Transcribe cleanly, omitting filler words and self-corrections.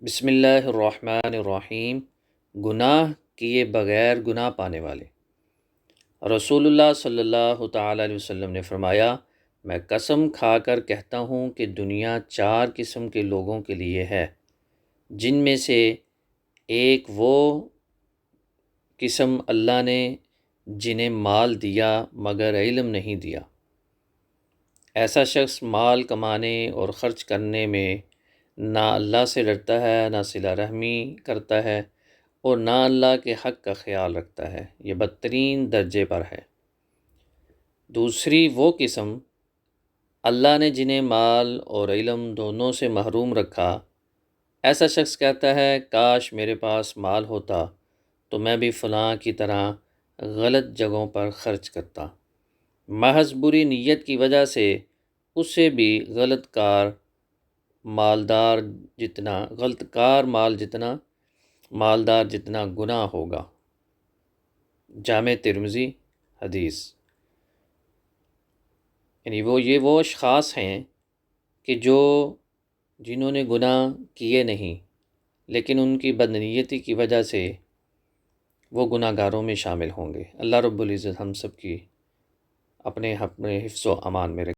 بسم اللہ الرحمن الرحیم۔ گناہ کیے بغیر گناہ پانے والے۔ رسول اللہ صلی اللہ تعالیٰ علیہ وسلم نے فرمایا، میں قسم کھا کر کہتا ہوں کہ دنیا 4 قسم کے لوگوں کے لیے ہے، جن میں سے ایک وہ قسم اللہ نے جنہیں مال دیا مگر علم نہیں دیا۔ ایسا شخص مال کمانے اور خرچ کرنے میں نہ اللہ سے ڈرتا ہے، نہ صلہ رحمی کرتا ہے اور نہ اللہ کے حق کا خیال رکھتا ہے، یہ بدترین درجے پر ہے۔ دوسری وہ قسم، اللہ نے جنہیں مال اور علم دونوں سے محروم رکھا۔ ایسا شخص کہتا ہے، کاش میرے پاس مال ہوتا تو میں بھی فلاں کی طرح غلط جگہوں پر خرچ کرتا۔ محض بری نیت کی وجہ سے اسے بھی غلط کار مالدار جتنا گناہ ہوگا۔ جامع ترمذی حدیث۔ یعنی وہ اشخاص ہیں کہ جنہوں نے گناہ کیے نہیں، لیکن ان کی بدنیتی کی وجہ سے وہ گناہ گاروں میں شامل ہوں گے۔ اللہ رب العزت ہم سب کی اپنے حفظ و امان میں رکھے۔